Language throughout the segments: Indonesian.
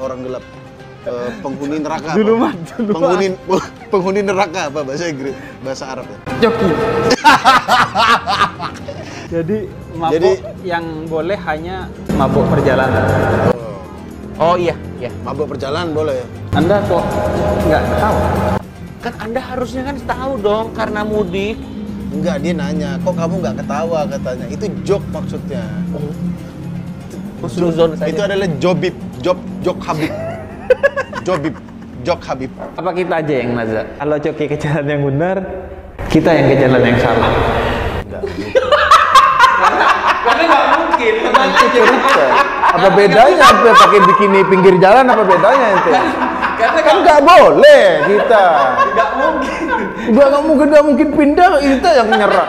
orang gelap. Penghuni neraka. Dulumat. Penghuni neraka apa bahasa Inggris? Bahasa Arab ya? Joki. Jadi mabuk yang boleh hanya mabuk perjalanan. Oh iya. Mabuk perjalanan boleh ya? Anda kok nggak tahu? Kan Anda harusnya kan tahu dong karena mudik. Enggak, dia nanya, kok kamu nggak ketawa katanya. Itu joke maksudnya. Husnuzon saja. Itu adalah jok Habib. Jok Habib. Apa kita aja yang nazar? Kalau Coki ke jalan yang benar, kita yang ke jalan yang salah. Karena nggak mungkin. Nanti cerita. Apa bedanya pakai bikini pinggir jalan, apa bedanya itu? Karena Kan nggak boleh kita. nggak mungkin. Nggak mungkin pindah, kita yang nyerah.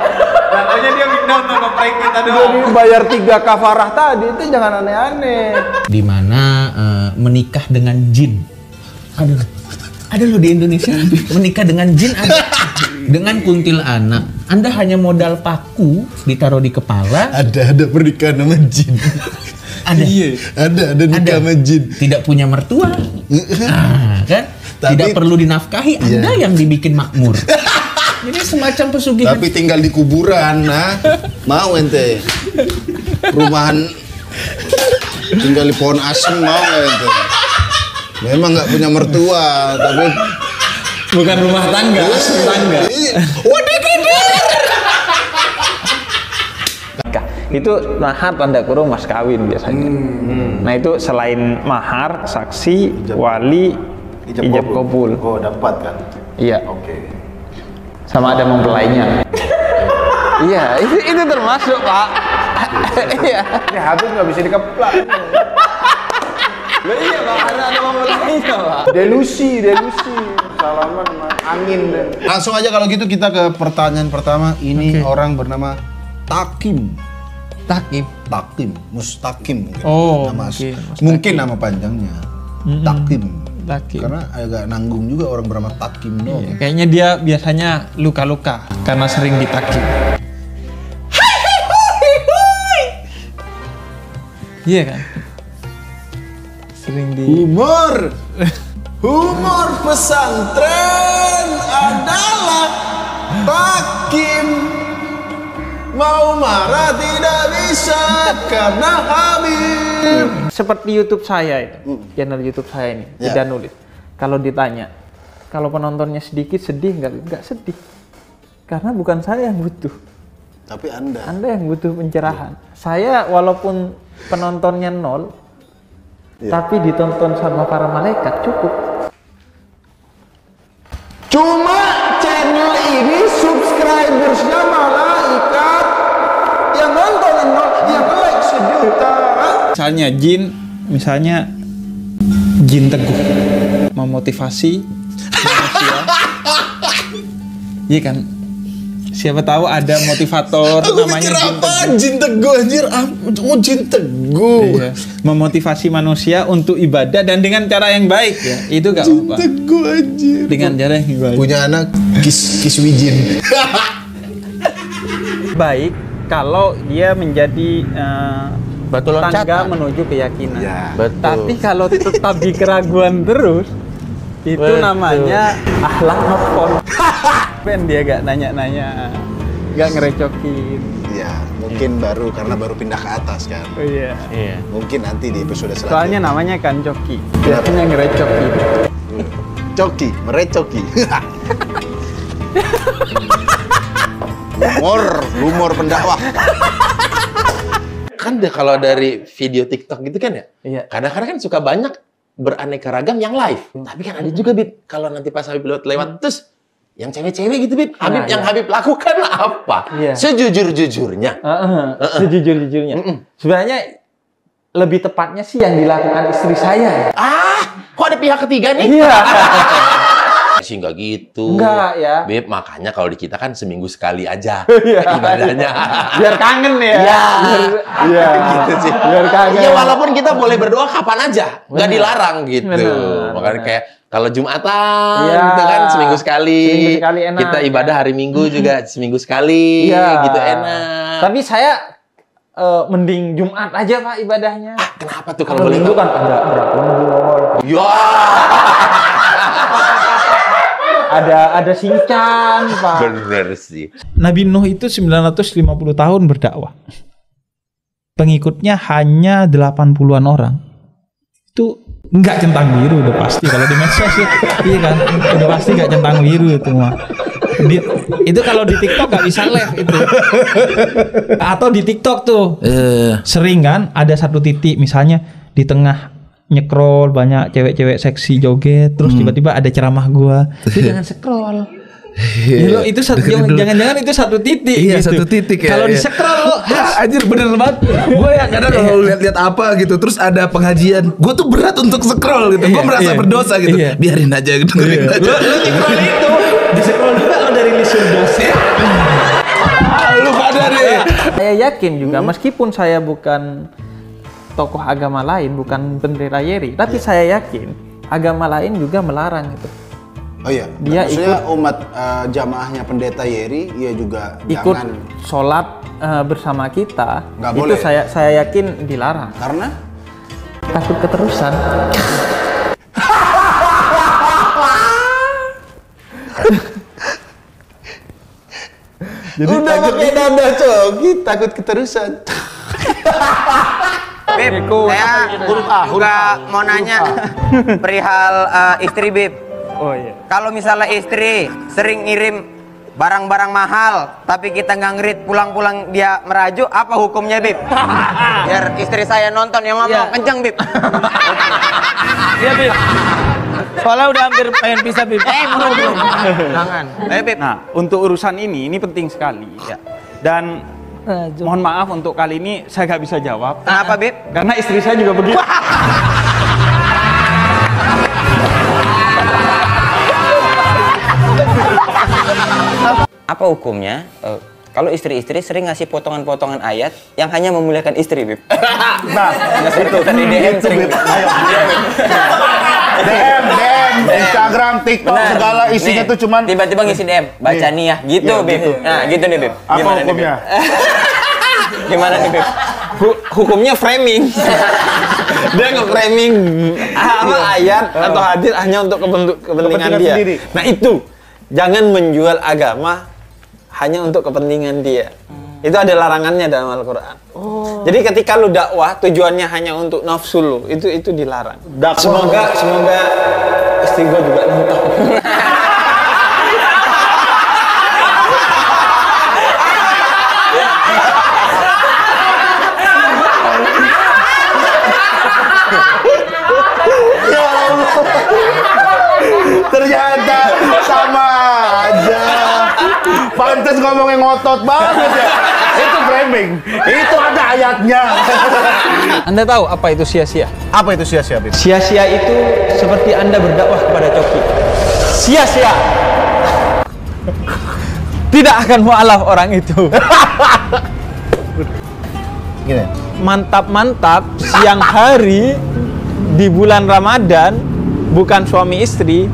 Katanya dia pindah untuk nge-prank kita doang. Jadi bayar 3 kafarah tadi, itu jangan aneh-aneh. Di mana menikah dengan jin. Ada loh di Indonesia menikah dengan jin ada. Dengan kuntilanak. Anda hanya modal paku ditaruh di kepala. Ada pernikahan sama jin. Ada. Iya, ada nikah sama jin. Tidak punya mertua. Kan? Tidak perlu dinafkahi, Anda yang dibikin makmur. Jadi semacam pesugihan. Tapi tinggal di kuburan, nah. Mau ente? Perumahan tinggal di pohon asem mau ente? Memang nggak punya mertua, tapi Bukan rumah tangga, tangga. Waduh, Itu mahar tanda kurung mas kawin biasanya. Nah itu selain mahar, saksi, wali, ijab kabul. Oh, dapat kan? Iya. Oke. Sama ada mempelainya. Iya, itu termasuk Pak. Iya. Ini habis nggak bisa dikeplak. Lah iya Pak, karena ada mempelainya Pak. Delusi. Salaman sama angin. Langsung aja kalau gitu kita ke pertanyaan pertama. Ini orang bernama Takim. Mustaqim mungkin. Oh, nama mungkin. mungkin nama panjangnya. Takim. Takim. Karena agak nanggung juga orang bernama Takim dong. Iya, kayaknya dia biasanya luka-luka karena sering ditakim. Iya kan? Sering di Humor pesantren adalah Takim. Mau marah tidak bisa karena Habib. Seperti YouTube saya itu, channel YouTube saya ini, Ya. tidak nulis. Kalau ditanya, kalau penontonnya sedikit sedih nggak sedih, karena bukan saya yang butuh, Tapi Anda Anda yang butuh pencerahan. Saya walaupun penontonnya 0, tapi ditonton sama para malaikat cukup. cuma channel ini subscribersnya malaikat, yang nonton 0, yang like 1 juta. Misalnya jin teguh memotivasi manusia. Iya kan? Siapa tahu ada motivator namanya jin teguh. Jin teguh anjir. Jin teguh. Iya. Memotivasi manusia untuk ibadah dan dengan cara yang baik ya. Itu gak apa-apa. Teguh anjir. Dengan cara yang baik. Punya anak kiswijin. Baik kalau dia menjadi Batu tangga loncatan. menuju keyakinan. Ya. Betul. Tapi kalau tetap di keraguan terus, itu Betul. namanya akhlak nopon. Ben dia gak nanya-nanya, gak ngerecokin. Ya, mungkin baru karena baru pindah ke atas kan. Oh iya. Iya. Mungkin nanti di episode Soalnya selanjutnya. namanya kan coki. Biasanya ngerecokin. Coki, merecoki. humor pendakwah. Kan kalau dari video TikTok gitu kan ya, Iya. kadang-kadang kan suka banyak beraneka ragam yang live. Tapi kan ada juga Bib, kalau nanti pas Habib lewat terus yang cewek-cewek gitu Bib, Habib yang iya. Habib lakukan apa? Iya. Sejujur-jujurnya. Sejujur-jujurnya. Sebenarnya lebih tepatnya sih yang dilakukan istri saya. Kok ada pihak ketiga nih? Iya. Sih nggak gitu. Enggak ya. Bib, makanya kalau di kita kan seminggu sekali aja Iya. ibadahnya. Biar kangen ya. Iya. Iya. Gitu sih. Biar kangen. Ya walaupun kita boleh berdoa kapan aja, nggak Benar. dilarang gitu. Benar, Makanya benar. kayak kalau Jumatan Iya. gitu kan seminggu sekali. Seminggu sekali enak. Kita ibadah hari Minggu juga seminggu sekali Iya. gitu enak. Tapi saya mending Jumat aja Pak ibadahnya. Kenapa tuh Kalau kalau boleh Minggu tahu? kan ada berat lembur, Ya. Ada Shinchan, Pak. Bener sih. Nabi Nuh itu 950 tahun berdakwah. Pengikutnya hanya 80-an orang. Itu nggak centang biru udah pasti kalau di medsos ya. Iya kan? Udah pasti nggak centang biru itu mah. Itu kalau di TikTok nggak bisa live itu. Atau di TikTok tuh sering kan ada satu titik misalnya di tengah nyekrol banyak cewek-cewek seksi joget terus tiba-tiba ada ceramah gua. Itu jangan scroll. Ya lo itu jangan-jangan itu satu titik Iya, gitu. satu titik ya. Kalau iya. di scroll lo Anjir bener banget. Gue ya kadang kalau lihat-lihat apa gitu terus ada pengajian, gue tuh berat untuk scroll gitu. Gue merasa berdosa gitu. Iya. Biarin aja gitu. Dengerin aja. lo nyekrol itu di scroll juga lo dari list dosa. Lu pada deh. Saya yakin juga meskipun saya bukan tokoh agama lain, bukan bendera Yeri, tapi saya yakin agama lain juga melarang itu. Oh iya, Dia maksudnya umat jamaahnya pendeta Yeri, ia juga Ikut jangan. sholat bersama kita, Nggak itu boleh. saya yakin dilarang. Karena Takut keterusan. jadi udah pakai dada coki, takut keterusan. Bib, saya juga mau nanya perihal istri Bib. Oh iya. Kalau misalnya istri sering ngirim barang-barang mahal, tapi kita nggak ngerit pulang-pulang dia merajuk, apa hukumnya Bib? Biar istri saya nonton yang ngomong kenceng Bib. Iya, Bib. Soalnya udah hampir pengen pisah, Bib. Belum. Jangan. Bib. Nah, untuk urusan ini penting sekali ya. Dan mohon maaf untuk kali ini saya nggak bisa jawab. Kenapa Bib? Karena istri saya juga begitu. Apa hukumnya kalau istri-istri sering ngasih potongan-potongan ayat yang hanya memuliakan istri, Bib? Nah, Itu tadi DM sering. Bib. DM, Instagram, TikTok, segala isinya Nih, tuh cuman tiba-tiba ngisi DM, baca nih ya, gitu Iya, Bib. gitu. Nah, gitu nih Bib. apa Gimana nih, Bib? hukumnya? Gimana nih Bib? Hukumnya framing. Dia nge-framing apa ayat atau hadis hanya untuk kepentingan Kepentingan dia. sendiri. Nah itu jangan menjual agama hanya untuk kepentingan dia. Itu ada larangannya dalam Al-Quran. Jadi ketika lu dakwah tujuannya hanya untuk nafsu lu, itu dilarang. Semoga istri gua juga nonton. Ternyata sama aja. Pantes ngomongnya ngotot banget ya. Itu framing. Itu ada ayatnya. Anda tahu apa itu sia-sia? Apa itu sia-sia, Bib? Sia-sia itu seperti Anda berdakwah kepada coki. Sia-sia. Tidak akan mualaf orang itu. Gini. Mantap-mantap siang hari di bulan Ramadan bukan suami istri,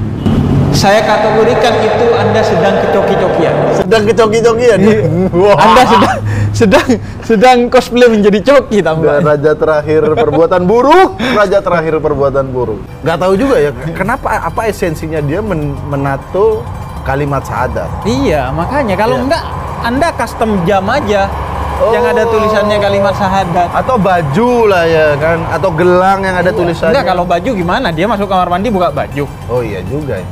saya kategorikan itu Anda sedang kecoki-cokian. Sedang kecoki-cokian. Wah. Anda sedang cosplay menjadi coki tambah. Raja terakhir perbuatan buruk, raja terakhir perbuatan buruk. Gak tahu juga ya, kenapa apa esensinya dia menato kalimat syahadat. Iya, makanya kalau Iya. enggak Anda custom jam aja yang ada tulisannya kalimat syahadat. Atau baju lah ya kan, atau gelang yang ada tulisannya. Enggak, kalau baju gimana? Dia masuk kamar mandi buka baju. Oh iya juga ya.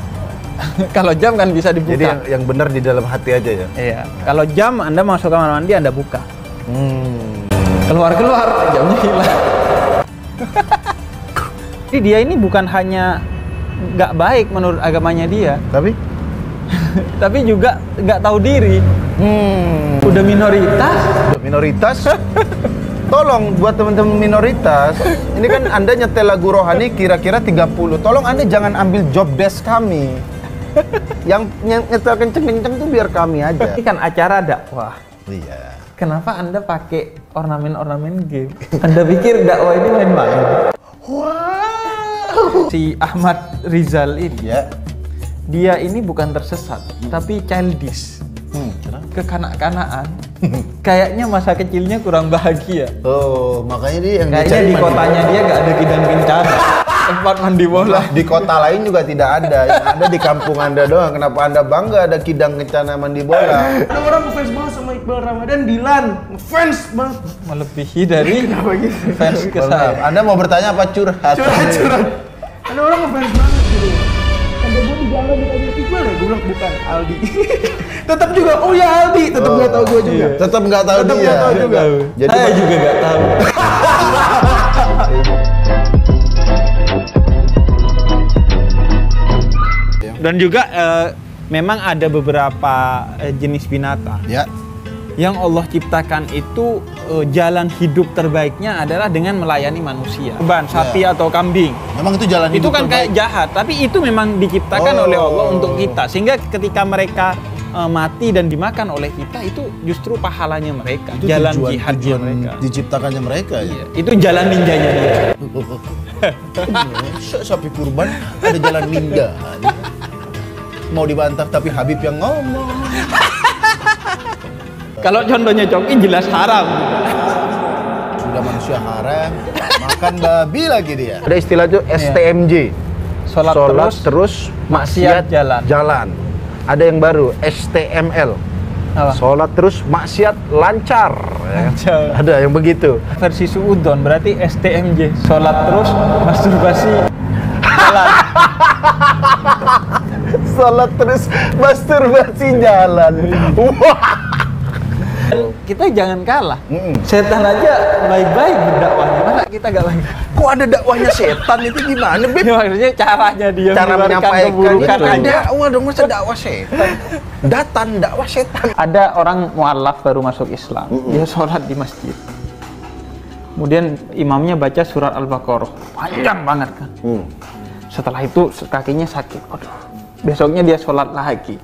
Kalau jam kan bisa dibuka. Jadi yang benar di dalam hati aja ya. Iya, kalau jam Anda masuk kamar mandi Anda buka. Keluar jamnya hilang. Jadi dia ini bukan hanya nggak baik menurut agamanya dia, tapi juga nggak tahu diri. Udah minoritas. Tolong buat teman-teman minoritas, ini kan Anda nyetel lagu rohani kira-kira 30. Tolong Anda jangan ambil job desk kami. Yang nyetel kenceng-kenceng tuh biar kami aja. Ini kan acara dakwah. Iya. Kenapa Anda pakai ornamen-ornamen game? Anda pikir dakwah ini main-main? Wow. Si Ahmad Rizal ini, dia ini bukan tersesat, tapi childish. Kekanak-kanaan. Kayaknya masa kecilnya kurang bahagia. Oh, makanya dia yang Kayaknya di kotanya dia nggak ada kidan kencana. tempat mandi bola. Di kota lain juga tidak ada. Yang ada di kampung Anda doang. Kenapa Anda bangga ada Kidang Kencana mandi bola? Ada orang ngefans banget sama Iqbal Ramadan, Dilan. Ngefans banget. Melebihi dari fans ke saya. Anda mau bertanya apa curhat? Curhat. Ada orang ngefans banget gitu. Ada gue di jalan ditanya Iqbal ya, gue bilang bukan Aldi. Tetap juga, oh ya Aldi, tetap nggak tahu gue juga. Tetap nggak tahu Tetap dia. nggak tahu juga. Jadi Saya juga nggak tahu. Dan juga memang ada beberapa jenis binatang ya. yang Allah ciptakan itu jalan hidup terbaiknya adalah dengan melayani manusia. Sapi atau kambing. Memang itu jalan Itu hidup kan terbaik. kayak jahat, tapi itu memang diciptakan oleh Allah untuk kita. Sehingga ketika mereka mati dan dimakan oleh kita, itu justru pahalanya mereka. Itu jalan tujuan jihadnya mereka. diciptakannya mereka ya. Iya, itu jalan ninjanya dia. Sapi kurban ada jalan ninja. Mau dibantah tapi Habib yang ngomong. Kalau contohnya Coki jelas haram. Sudah manusia haram, makan babi lagi dia. Ada istilah itu STMJ. Sholat terus maksiat jalan. Ada yang baru STML. Apa? Sholat terus maksiat lancar. Ya. Lancar. Ada yang begitu. Versi Suudon berarti STMJ. Sholat terus, masturbasi, jalan. Sholat terus masturbasi jalan. Wah. Kita jangan kalah. Setan aja baik-baik berdakwahnya. Masa kita gak baik? Kok ada dakwahnya setan itu gimana, Beb? Ya, maksudnya caranya dia Cara menyebarkan menyampaikan keburukan itu aja. dakwah dong, masa dakwah setan. Dakwah setan. Ada orang mualaf baru masuk Islam. Dia sholat di masjid. Kemudian imamnya baca surat Al-Baqarah. Panjang banget kan. Setelah itu kakinya sakit. Aduh. Besoknya dia sholat lagi.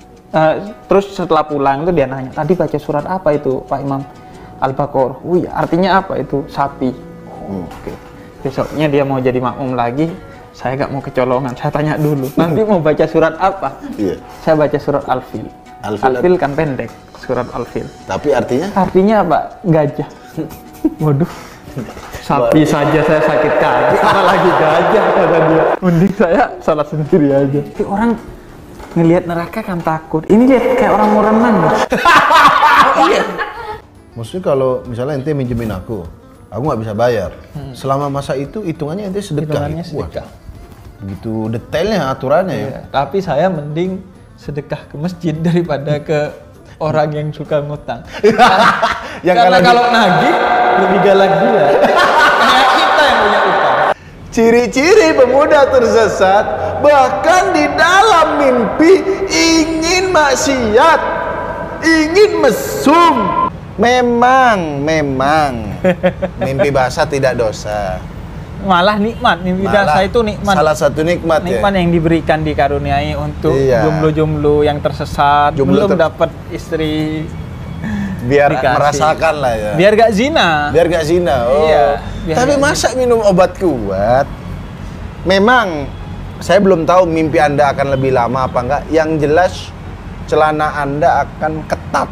Terus setelah pulang itu dia nanya, tadi baca surat apa itu Pak Imam? Al-Baqarah. Wih, artinya apa itu? Sapi. Oke. Besoknya dia mau jadi makmum lagi, saya gak mau kecolongan, saya tanya dulu, nanti mau baca surat apa? Iya. Saya baca surat Al-Fil. Al-Fil kan pendek, surat Al-Fil. Tapi artinya? Artinya apa? Gajah. Waduh. Sapi saja saya sakit kaki, apalagi gajah kata dia. Mending saya salat sendiri aja. Tapi orang ngelihat neraka kan takut. Ini lihat kayak orang mau renang. Iya. Maksudnya kalau misalnya ente minjemin aku nggak bisa bayar. Selama masa itu hitungannya ente sedekah. Hitungannya sedekah. Wah, begitu detailnya aturannya ya. Tapi saya mending sedekah ke masjid daripada ke orang yang suka ngutang. Karena kalau nagih lebih galak dia. Kayak kita yang punya utang. Ciri-ciri pemuda tersesat bahkan di dalam mimpi ingin maksiat, ingin mesum. Memang mimpi basah tidak dosa. Malah nikmat, mimpi basah itu nikmat. Salah satu nikmat ya. Nikmat yang diberikan dikaruniai untuk Iya. jomblo-jomblo yang tersesat, belum dapat istri. Biar dikasih. merasakan lah ya. Biar gak zina. Biar gak zina. Oh. Iya, biar Tapi gak masa minum obat kuat? Memang saya belum tahu mimpi Anda akan lebih lama apa enggak. Yang jelas celana Anda akan ketat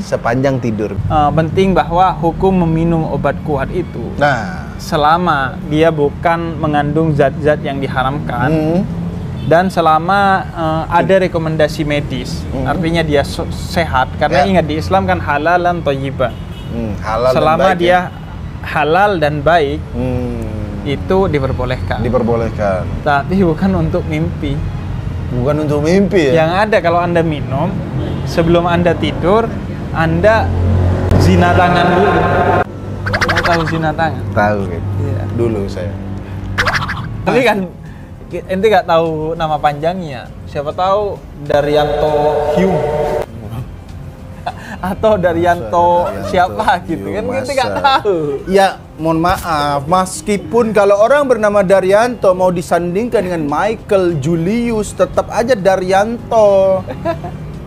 sepanjang tidur. Penting bahwa hukum meminum obat kuat itu Nah, selama dia bukan mengandung zat-zat yang diharamkan dan selama ada rekomendasi medis, artinya dia sehat. Karena Ya. ingat di Islam kan halalan thayyiban. halal Selama dan baik dia ya. halal dan baik itu diperbolehkan. Diperbolehkan. Tapi bukan untuk mimpi. Bukan untuk mimpi ya. Yang ada kalau Anda minum sebelum Anda tidur, Anda zina tangan dulu. Mau tahu zina tangan? Tahu gitu. Iya. Dulu saya. Tapi kan ente nggak tahu nama panjangnya. Siapa tahu Daryanto Hyung atau Daryanto siapa gitu kan, kita nggak tahu. Ya, mohon maaf, meskipun kalau orang bernama Daryanto mau disandingkan dengan Michael Julius, tetap aja Daryanto.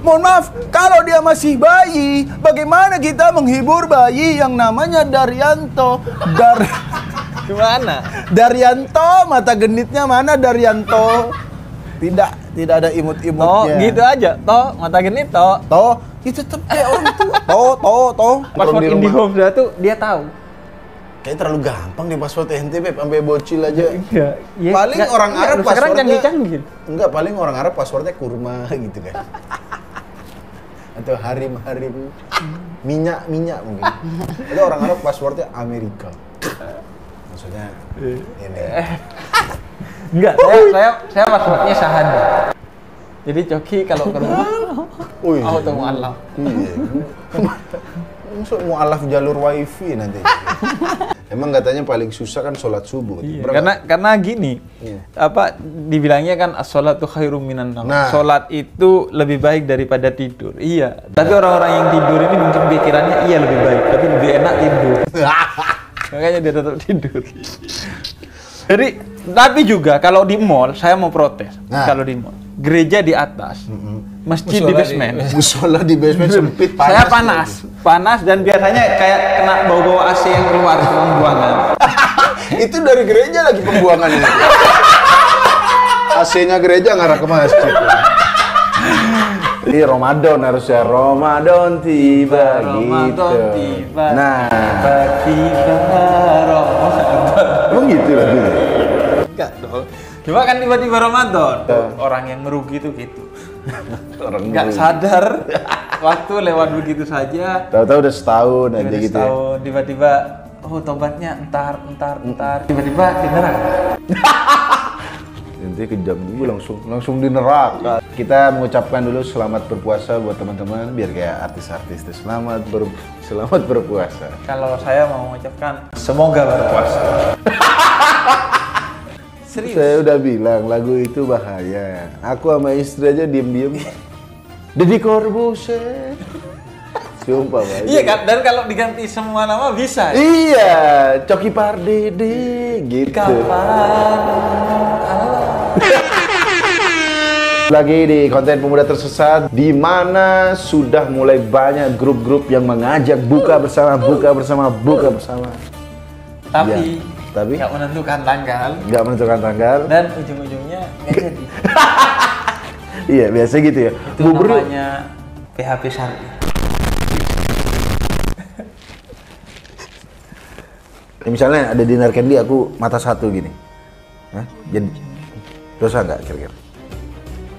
Mohon maaf, kalau dia masih bayi, bagaimana kita menghibur bayi yang namanya Daryanto? Gimana? Daryanto, mata genitnya mana Daryanto? Tidak ada imut-imutnya. Gitu aja. Toh mata genit itu tetap kayak orang tua. Toh. Password IndiHome tuh dia tahu. Kayak terlalu gampang di password ente, Beb, sampai bocil aja. Iya. Paling orang Arab sekarang passwordnya canggih-canggih. Enggak, paling orang Arab passwordnya kurma gitu kan. Atau harim-harim. Minyak mungkin. Ada orang Arab passwordnya Amerika. Maksudnya ini. Enggak, saya passwordnya Sahada. Jadi Coki kalau ke rumah auto mu'alaf. Iya. Masuk mu'alaf jalur wifi nanti. Emang katanya paling susah kan sholat subuh. Iya, karena gini, dibilangnya kan as-sholatu khairum minan naum. Nah. Sholat itu lebih baik daripada tidur. Iya, tapi orang-orang yang tidur ini mungkin pikirannya iya lebih baik, tapi lebih enak tidur. Makanya dia tetap tidur. Jadi, tapi juga kalau di mall, saya mau protes. Kalau di mall, gereja di atas, masjid di basement. Musola di basement sempit, panas. Saya panas dan biasanya kayak kena bau-bau AC yang keluar ke pembuangan. Itu dari gereja lagi pembuangannya. AC-nya gereja ngarah ke masjid. Ini Ramadan harusnya, Ramadan tiba gitu. Nah, tiba Ramadan. emang gitu lagunya? Enggak dong. Cuma kan tiba-tiba Ramadan. Orang yang merugi itu gitu. Orang Nggak sadar waktu lewat begitu saja. Tahu-tahu udah setahun aja Tiba-tiba gitu. Ya? setahun, tiba-tiba tobatnya entar. Tiba-tiba di neraka. Nanti kejam juga langsung di neraka. Kita mengucapkan dulu selamat berpuasa buat teman-teman biar kayak artis-artis itu. Selamat berpuasa. Kalau saya mau mengucapkan semoga berpuasa. Serius. Saya udah bilang lagu itu bahaya. Aku sama istri aja diem-diem. Deddy Corbuzier. Sumpah bahaya. Iya kan, dan kalau diganti semua nama bisa. Iya, Coki Pardede gitu. Lagi di konten Pemuda Tersesat, di mana sudah mulai banyak grup-grup yang mengajak buka bersama. Tapi nggak menentukan tanggal. nggak menentukan tanggal. Dan ujung-ujungnya nggak jadi. Iya, biasa gitu ya. Itu namanya PHP Syar'i. Misalnya ada dinner candy, aku mata satu gini. Hah? Jadi dosa nggak kira-kira?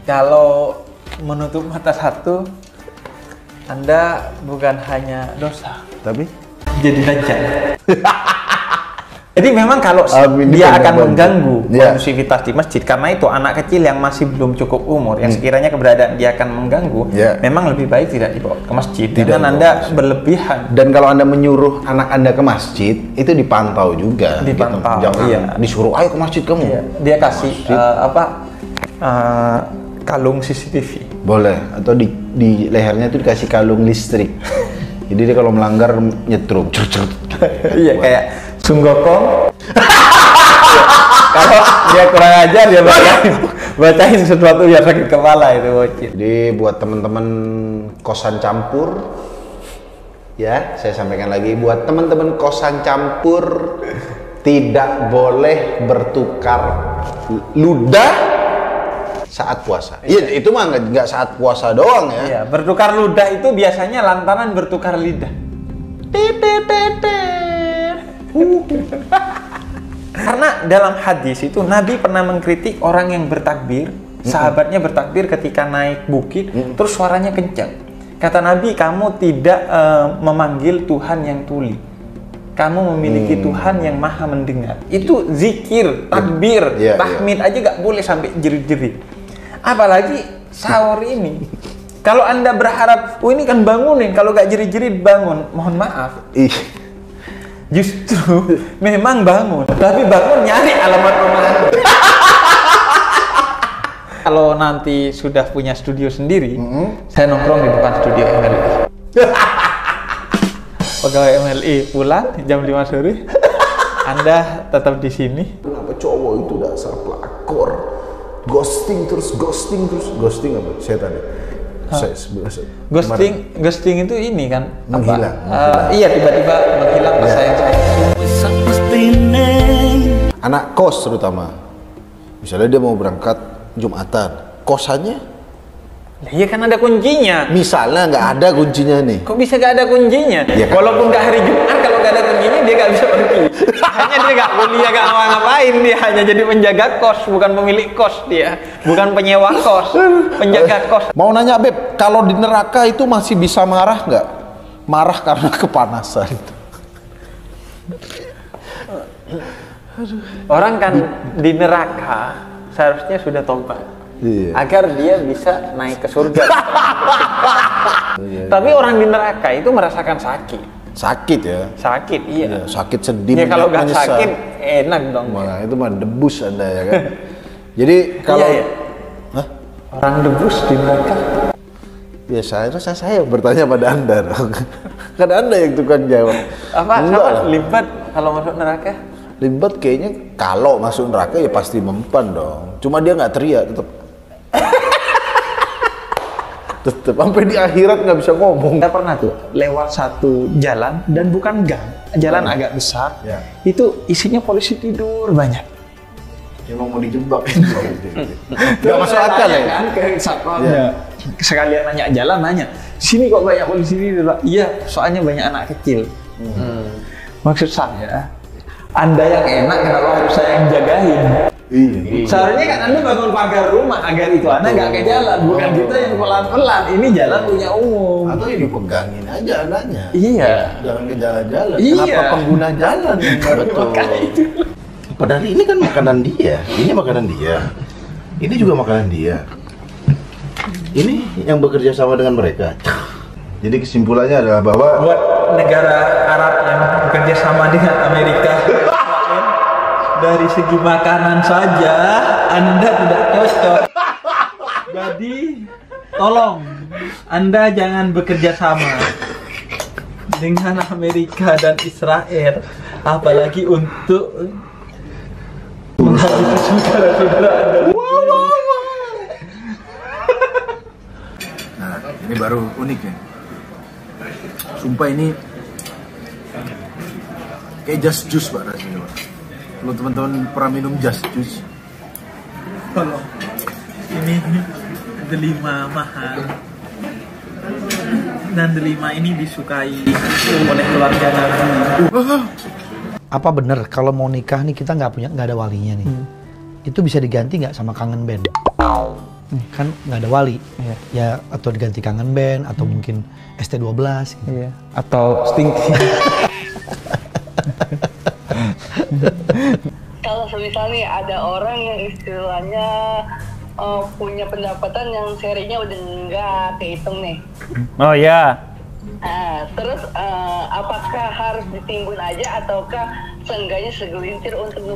Kalau menutup mata satu, Anda bukan hanya dosa, Tapi jadi dajjal. Jadi memang kalau Amin, dia akan akan mengganggu Ya. kondusivitas di masjid, karena itu anak kecil yang masih belum cukup umur, yang sekiranya keberadaan dia akan mengganggu, Ya. memang lebih baik tidak dibawa ke masjid. Tidak Jangan dibawa Anda ke masjid. berlebihan. Dan kalau Anda menyuruh anak Anda ke masjid, itu dipantau juga. Dipantau, Gitu. Jangan iya. disuruh ayo ke masjid kamu. Iya, dia kasih kalung CCTV. Boleh. Atau di lehernya itu dikasih kalung listrik. Jadi dia kalau melanggar nyetrum. Iya, kayak Sunggokong. Kalau dia kurang ajar dia bacain sesuatu yang sakit kepala itu bocil. Jadi buat teman-teman kosan campur, ya saya sampaikan lagi, buat teman-teman kosan campur tidak boleh bertukar ludah saat puasa. Iya, itu mah nggak saat puasa doang ya. Iya, bertukar ludah itu biasanya lantaran bertukar lidah. Karena dalam hadis itu Nabi pernah mengkritik orang yang bertakbir, sahabatnya bertakbir ketika naik bukit, terus suaranya kencang. Kata Nabi, kamu tidak memanggil Tuhan yang tuli. Kamu memiliki Tuhan yang maha mendengar. Itu zikir, takbir, Iya, tahmid aja gak boleh sampai jerit-jerit. Apalagi sahur ini. Kalau Anda berharap, oh ini kan bangunin, kalau gak jerit-jerit bangun, mohon maaf. Ih, Justru memang bangun, tapi bangun nyari alamat rumah Anda. Kalau nanti sudah punya studio sendiri, saya nongkrong di depan studio MLI. Pegawai MLI pulang jam 5 sore, Anda tetap di sini. kenapa cowok itu dasar pelakor? Ghosting terus. Ghosting apa? Setan ya? Ghosting itu ini kan Menghilang, iya, tiba-tiba menghilang pas sayang. Anak kos terutama. Misalnya dia mau berangkat Jumatan, kosannya Iya kan ada kuncinya. Misalnya nggak ada kuncinya nih. Kok bisa gak ada kuncinya? Ya kan? Walaupun gak hari Jumat, kalau gak ada kuncinya dia gak bisa pergi. Hanya dia gak kuliah, gak ngapa-ngapain. Dia hanya jadi penjaga kos, bukan pemilik kos dia. Bukan penyewa kos, penjaga kos. Mau nanya Beb, kalau di neraka itu masih bisa marah nggak? Marah karena kepanasan itu. Orang kan di neraka seharusnya sudah tobat. Iya. Agar dia bisa naik ke surga. Tapi orang di neraka itu merasakan sakit. Sakit ya? Sakit, iya. Iya, sakit sedih. Ya kalau nggak menyesal. sakit, enak dong. Wah, itu mah debus Anda ya kan? Jadi kalau... Iya, iya. Hah? Orang debus di neraka. Ya seharusnya saya bertanya pada Anda dong. Kan Anda yang tukang jawab. Apa? Enggak Sama lah. limbat kalau masuk neraka? Limbat kayaknya kalau masuk neraka ya pasti mempan dong. Cuma dia nggak teriak tetap. Tetap sampai di akhirat nggak bisa ngomong. Kita pernah tuh lewat satu jalan dan bukan gang, jalan agak besar. Ya. Itu isinya polisi tidur banyak. Emang mau dijebak. Nggak masuk akal ya? Kan ke satpam. Ya. Sekalian nanya jalan, nanya sini kok banyak polisi tidur. Iya, soalnya banyak anak kecil. Maksud saya, Anda yang enak kenapa harus saya yang jagain? Iya. Seharusnya kan Anda bangun pagar rumah agar itu Anda nggak ke jalan, bukan kita yang pelan-pelan. Ini jalan punya umum. Atau ya dipegangin aja anaknya. Iya. Jangan ke jalan-jalan. Iya. Kenapa pengguna jalan yang Makanya itu. Padahal ini kan makanan dia. Ini makanan dia. Ini juga makanan dia. Ini yang bekerja sama dengan mereka. Jadi kesimpulannya adalah bahwa Buat negara Arab yang bekerja sama dengan Amerika, dari segi makanan saja Anda tidak cocok. Jadi tolong Anda jangan bekerja sama dengan Amerika dan Israel, apalagi untuk menghabisi saudara-saudara Anda. nah, ini baru unik ya. Sumpah ini kayak just juice Pak rasanya Pak. Kalau teman-teman pernah minum just juice, Kalau ini delima mahal dan delima ini disukai oleh keluarga Nabi. Apa bener kalau mau nikah nih kita nggak ada walinya nih? Itu bisa diganti nggak sama kangen band? Kan nggak ada wali, ya atau diganti kangen band atau mungkin ST12 gitu. Iya. Atau stinky. Kalau misalnya ada orang yang istilahnya punya pendapatan yang serinya udah nggak kehitung nih. Oh ya. Terus apakah harus ditimbun aja ataukah seenggaknya segelintir untuk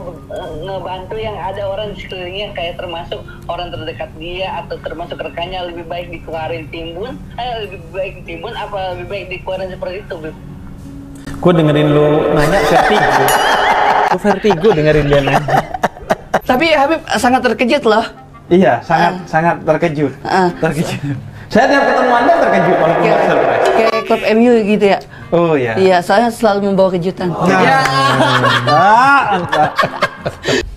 ngebantu yang ada orang di sekelilingnya, kayak termasuk orang terdekat dia atau termasuk rekannya, lebih baik dikeluarin timbun, lebih baik ditimbun apa lebih baik dikeluarin seperti itu, Beb? Gue dengerin lu nanya vertigo. Gue vertigo dengerin dia nanya. Tapi Habib sangat terkejut loh. Iya, sangat terkejut. Terkejut. Saya tiap ketemu Anda terkejut walaupun nggak surprise. Kayak klub MU gitu ya. Oh iya. Iya, saya selalu membawa kejutan.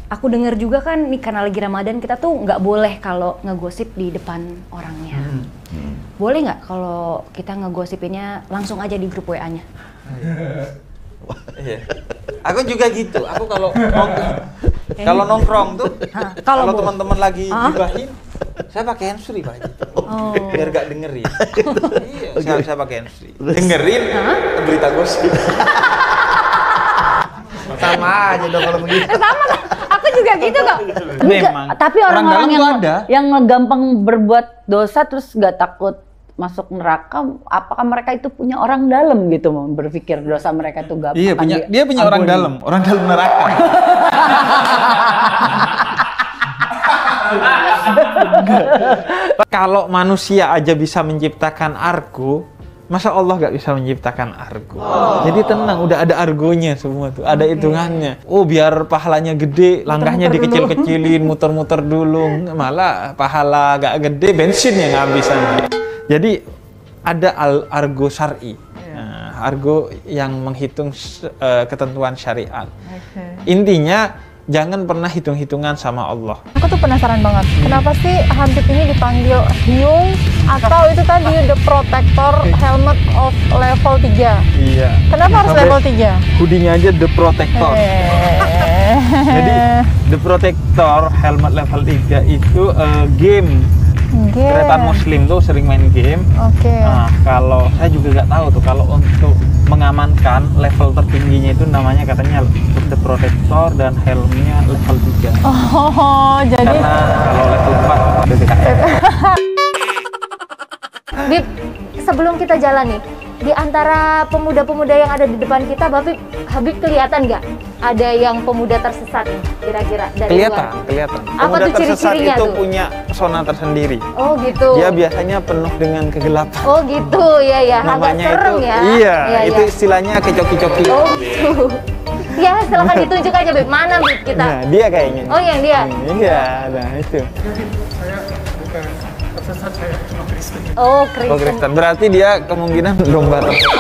Aku dengar juga kan nih karena lagi Ramadan kita tuh nggak boleh kalau ngegosip di depan orangnya. Boleh nggak kalau kita ngegosipinnya langsung aja di grup WA-nya? Iya. Aku juga gitu. Aku kalau nongkrong tuh, kalau teman-teman lagi gibahin, saya pakai handsfree Pak. Oh. Biar gak dengerin. Iya, saya pakai handsfree. Dengerin berita gosip. sama aja dong kalau begitu. Sama, aku juga gitu kok. Memang. Tapi Orang orang-orang dalam tuh ada. yang gampang berbuat dosa terus nggak takut masuk neraka, apakah mereka itu punya orang dalam gitu, mau berpikir dosa mereka tuh gak Iya, dia punya orang dalam neraka. Kalau manusia aja bisa menciptakan argo, masa Allah gak bisa menciptakan argo? Jadi tenang, udah ada argonya semua tuh, ada hitungannya. Oh, biar pahalanya gede, langkahnya dikecil-kecilin, muter-muter dulu, malah pahala gak gede, bensin yang ngabisan. Jadi ada argo syar'i, argo yang menghitung ketentuan syariat. Intinya jangan pernah hitung-hitungan sama Allah. Aku tuh penasaran banget, kenapa sih Habib ini dipanggil Hyung atau itu tadi The Protector Helmet of level 3? Iya. Kenapa harus Sampai level 3? Hoodie-nya aja The Protector. Jadi The Protector Helmet level 3 itu game. Keretan Muslim tuh sering main game. Oke. Nah, kalau saya juga nggak tahu tuh kalau untuk mengamankan level tertingginya itu namanya katanya The Protector dan helmnya level 3. Oh, jadi Karena kalau level 4 BBKM. Bib, sebelum kita jalan nih, di antara pemuda-pemuda yang ada di depan kita, Habib kelihatan nggak ada yang pemuda tersesat nih, kira-kira dari luar? Kelihatan. Apa Pemuda tuh tersesat ciri-cirinya itu tuh? punya zona tersendiri. Oh gitu. Dia biasanya penuh dengan kegelapan. Oh gitu, ya ya, agak Namanya serem itu, ya. iya, Ya, itu ya. istilahnya kecoki-coki. Oh gitu. Ya, silakan ditunjuk aja, Bib. Mana Bib kita? Nah, dia kayaknya. Oh, yang dia. Iya, nah itu. Oh, Oh, Kristen. Kristen. Berarti dia kemungkinan domba tersesat.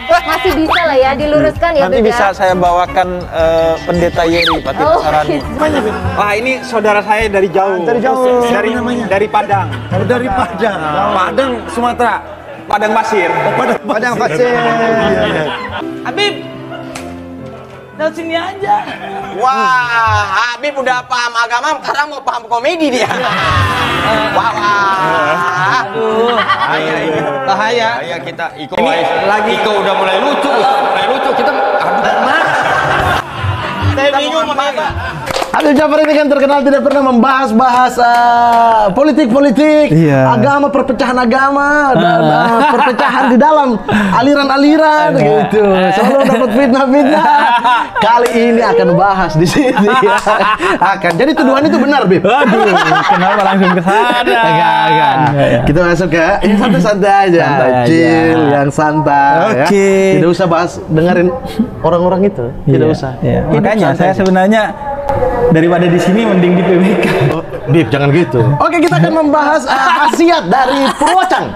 Masih bisa lah ya, diluruskan ya, Nanti Bib bisa ya. saya bawakan Pendeta Yeri Pati Oh, Nasarani. gitu. Wah, ini saudara saya dari jauh. Dari jauh. Dari Padang. Dari Padang. Padang, Sumatera. Padang Pasir. Padang pasir. Habib, dari sini aja. Wah, Habib udah paham agama, sekarang mau paham komedi dia. Wah, wah. Aduh, Bahaya ini. bahaya. Bahaya kita. Iko Ini lagi. Iko udah mulai lucu. Mulai lucu. Kita Saya bingung mau apa. Habib Jafar ini kan terkenal tidak pernah membahas-bahas politik-politik, agama, perpecahan agama, dan perpecahan di dalam aliran-aliran gitu. Selalu dapat fitnah-fitnah. Kali ini akan bahas di sini. Akan. Jadi tuduhan itu benar, Bib. Aduh, kenapa langsung ke sana? Agak. Kita masuk ke yang santai-santai aja. Santai aja. Chill, yang santai. Oke. Ya. Tidak usah bahas dengerin orang-orang itu. Tidak usah. Iya. Hidup Makanya santai saya aja. sebenarnya daripada di sini mending di PBK. Bib, jangan gitu. Oke, kita akan membahas khasiat dari Purwocang.